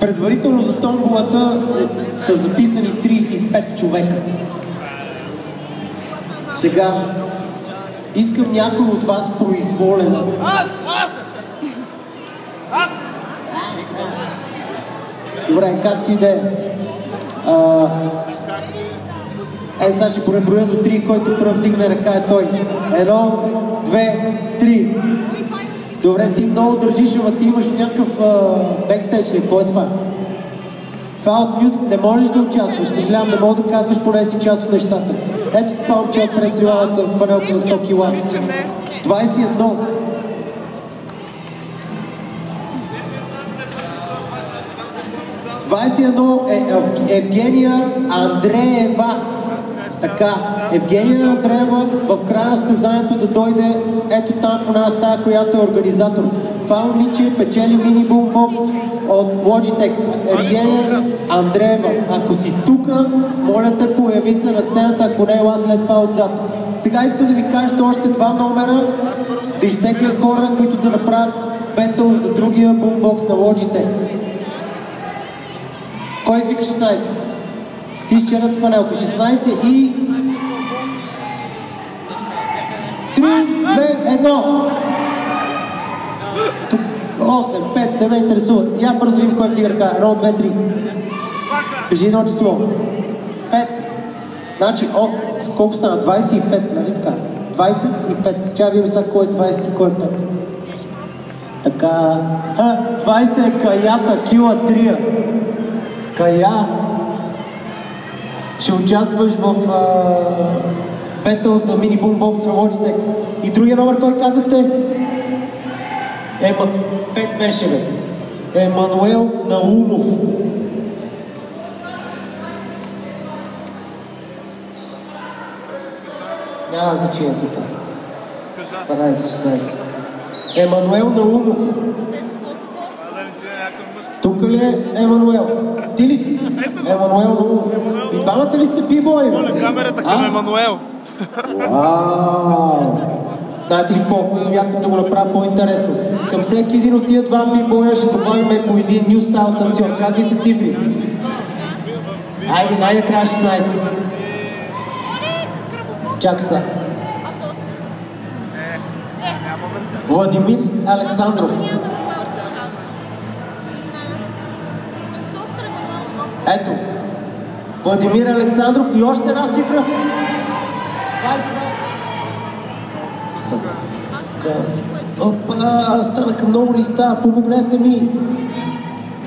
Предварително за томболата са записани 35 човека. Сега искам някой от вас произволен. Аз! Добре, както и да е. Сега ще преброя до 3, който пръв дигне ръка е той. 1, 2, 3. Добре, ти много държиш, ама ти имаш някакъв бекстейдж ли? Какво е това? Това от мюзик не можеш да участваш. Съжалявам, не мога да казваш, поне си част от нещата. Ето това момче от пресливалата фанелка на 100 кила. 21. Е Евгения Андреева. Така, Евгения Андреева в края на състезанието да дойде ето там в една стая, която е организатор. Това момиче печели мини бумбокс от Logitech. Евгения Андреева. Ако си тука, моля те, появи се на сцената, ако не ела след това отзад. Сега искам да ви кажете още 2 номера, да изтегля хора, които да направят бетъл за другия бумбокс на Logitech. Кой извика 16? Ти с черната фанелка. 16 и... 3, 2, 1. 8, 5, не ме интересува. Я бързо видим кой вдига ръка. 1, 2, 3. Кажи едно число. 5. Значи от... Колко стана? 25, нали така? 25. Чай видим сега кой е 20 и кой е 5. Така... 20 е Каята, кила 3. Кая, ще участваш в бетъл за мини бумбокс на Logitech. И другия номер, кой казахте? 5 беше, бе. Емануел Наумов. Няма значение са там. 12-16. Емануел Наумов. Тук ли е Емануел? Ти ли си? Емануел Наумов. И двамата ли сте бибои? Моля камерата към Емануел. Вау! Знаете ли какво? Смятам да го направя по-интересно. Към всеки един от тия два бибоя ще добавим по един New Style танцор. Казвайте цифри. Айде, най-накрая 16. Чакай сега. Владимир Александров. Ето. Владимир Александров и още една цифра. Опа, станаха много листа, помогнете ми.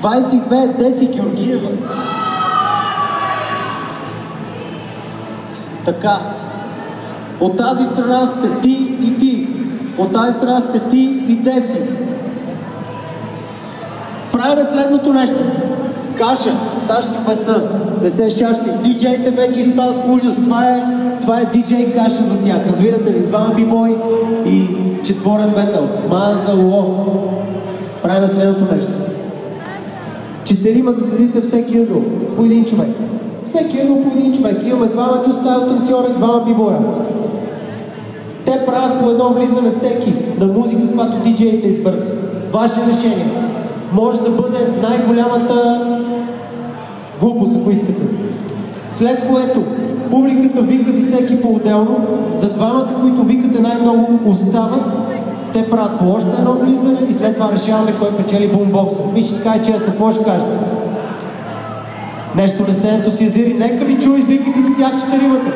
22, Деси Георгиева. Така. От тази страна сте ти и ти. От тази страна сте ти и Деси. Правим следното нещо. Каша, сега ще обясна. Не се шашки. Диджеите вече изпадат в ужас. Това е диджей каша за тях. Разбирате ли? 2 бибой и 4 бетъл. Мазало. Правим следното нещо. 4 да седите всеки ъгъл. По един човек. Всеки ъгъл по един човек. Имаме 2 New Style танцора и 2 бибоя. Те правят по едно влизане всеки на музика, каквато диджеите изберат. Ваше решение. Може да бъде най-голямата глупост, ако искате. След което публиката вика си всеки по-отделно. За двамата, които викате най-много, остават. Те правят по още едно влизане и след това решаваме кой печели бумбокса. Мисля, така е честно. Какво ще кажете? Нещо не сте ентусиазири. Нека ви чуя, извикайте за тях 4-мата.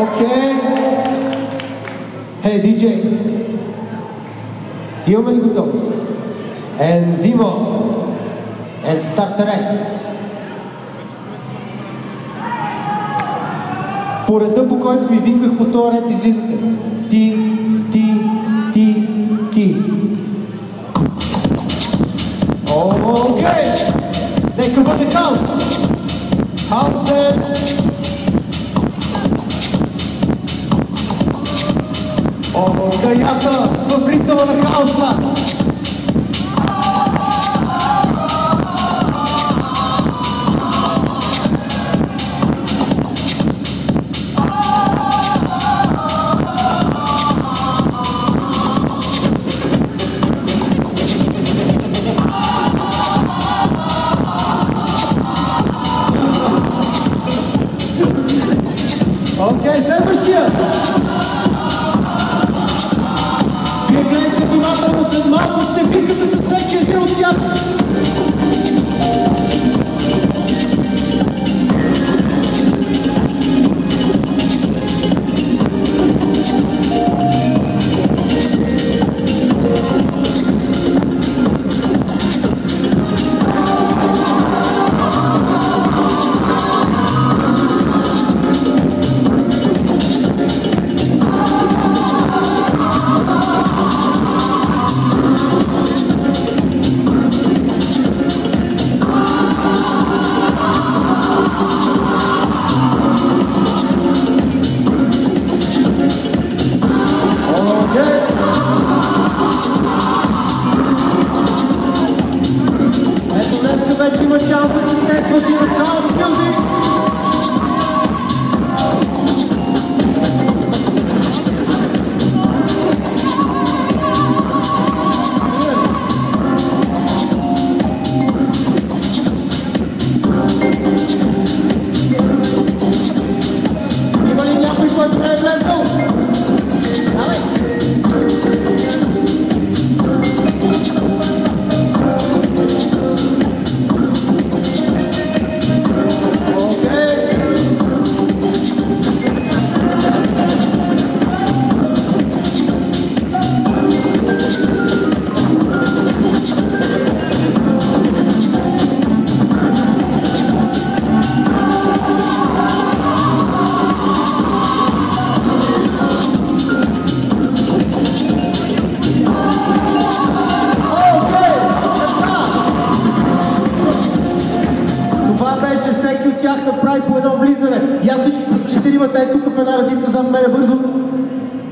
Окей. Хей, диджей. Имаме ли готовност? Enzimo. And starteres. По реда, по който ви виках, по този ред излизате. Ти, ти, ти, ти. Окей! Нека бъде хаус! Хаус дес! Каята в ритъма на хаоса! очаква.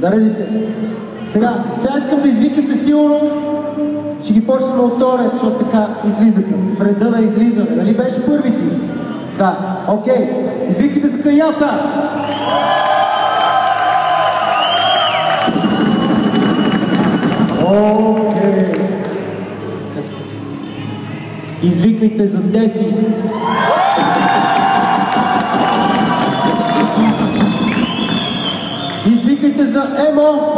Дарежи се. Сега искам да извикате силно. Ще ги почнем от този ред, защото така излизаха. В реда на излизане. Нали беше първи ти? Да. Окей. Извикайте за Каята. Окей. Извикайте за Деси. Извикайте за Емо.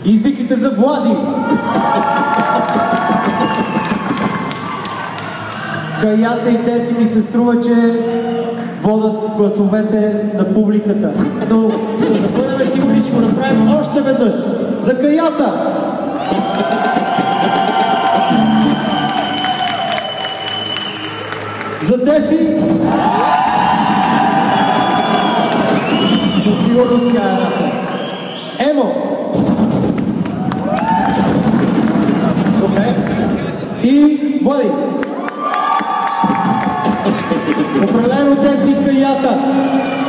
Извикайте за Влади. Каята и Деси ми се струва, че водят гласовете на публиката. Но за да бъдем сигурни, ще го направим още веднъж. За Каята! За Деси! Със сигурност тя е едната. Емо! Добре. И Влади. Определено Деси и Каята.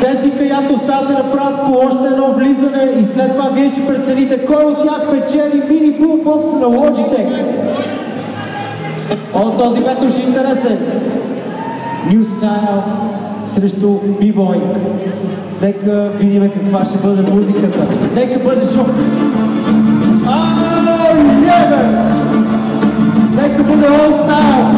Деси и Каята остават да направят по още едно влизане и след това вие ще прецените кой от тях печели мини бумбокса на Logitech. О, този метод ще е интересен. New Style срещу B-Boying. Нека видим каква ще бъде музиката. Нека бъде шок. Нека бъде All Style.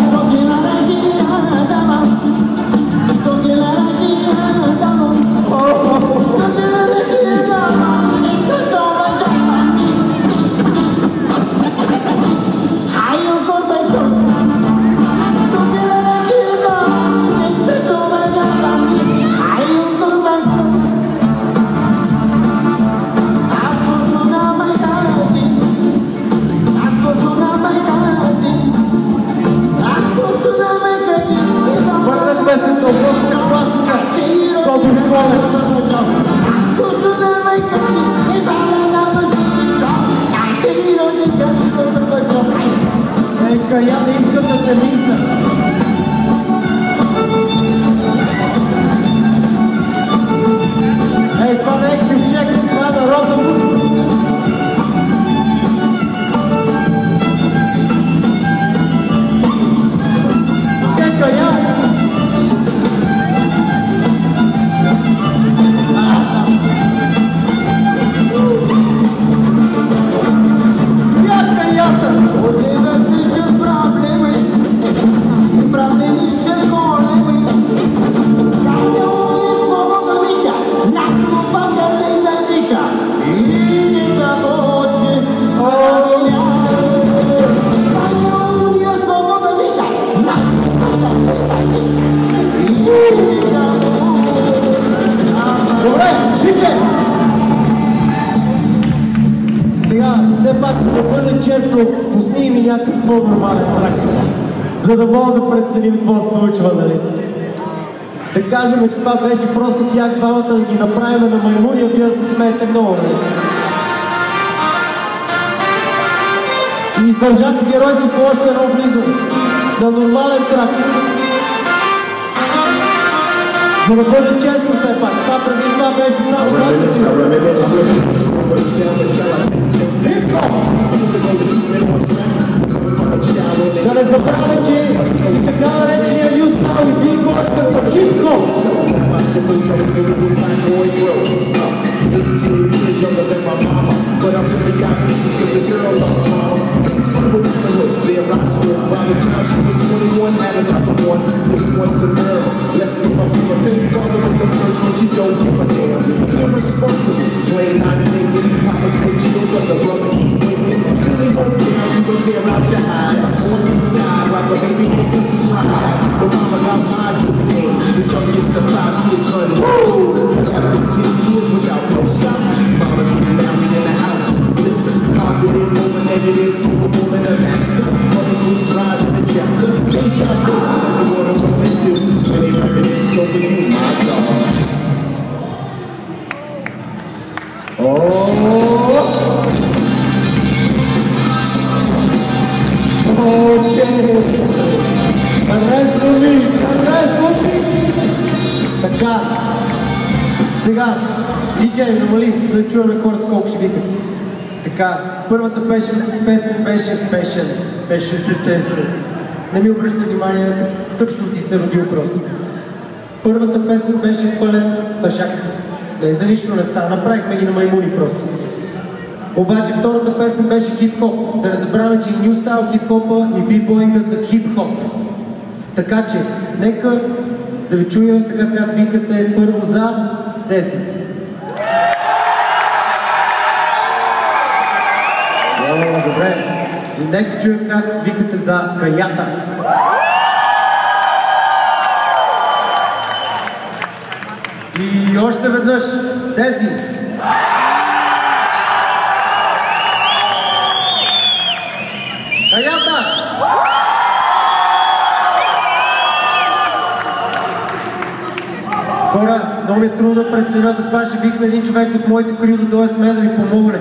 Ask все пак, за да бъде честно, пусни ми някакъв по-нормален трак, за да мога да преценим какво се случва, нали? Да кажем, че това беше просто тях двамата да ги направим на маймуни, а вие да се смеете много, нали? И издържах геройски по още едно влизане на нормален трак. За да бъде честно все пак, това преди това беше само задържи. Да не забравя, че и така наречения New Style и биг-бойка са хип-хоп. There I stood by the time she was 21, had another one. This one's a girl. Let's give up here. Take father with the first one, you don't give a damn. Irresponsible, playing out and naked. Papa say chill, but the brother keep winking. Still he won't down, you will tear out your hide. On the side, like a baby nigga slide. But mama got eyes to the game. The youngest of 5 kids running. After 10 years without no stops, mama's getting married in the house. Listen, positive over negative, movable in a master. Mother moves rise in the chapter. Deja vu, tell me what I'm gonna do. When they reminisce over you, my God. Oh, Харесва ми! Така, сега, диджей, намали, за да чуваме хората колко ще викат. Така, първата песен беше сърце. Не ми обръща внимание, тъп съм си се родил просто. Първата песен беше пълен тъшак. Да, за нищо не става, направихме ги на маймуни просто. Обаче втората песен беше хип-хоп. Да не забравяме, че и New Style хип-хопа и битбоинга са хип-хоп. Така че, нека да ви чуя сега как викате първо за 10. Добре. И нека чуя как викате за каята. И още веднъж 10. Каята! Хора, много ми е трудно да преценя, затова ще викна един човек от моето крил да дойде с мен да ми помогне.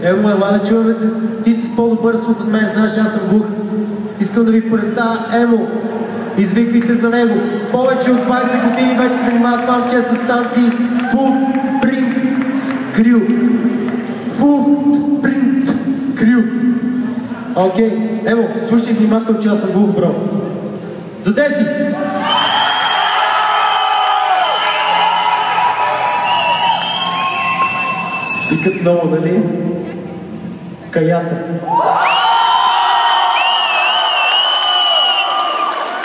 Ево, ела да чуваме, ти си с по-добър слух от мен, знаеш, аз съм глух. Искам да ви представя Емо. Извикайте за него. Повече от 20 години вече се занимават това момче с танци Footprints Crew. Footprints Crew. Окей, Емо, слушай внимателно, че аз съм глух, бро. За 10! Викат много, дали? Каята.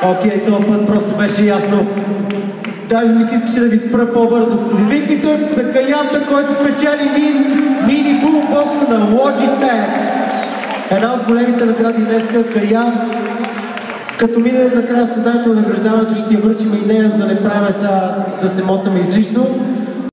Окей, този път просто беше ясно. Даже ми се искаше да ви спра по-бързо. Извикайте за каята, който спечели мини бумбокса на Logitech. Една от големите награди днеска, кая. Като мине накрая състезанието на награждаването, ще ти я връчим и нея, за да не правим сега да се мотаме излишно.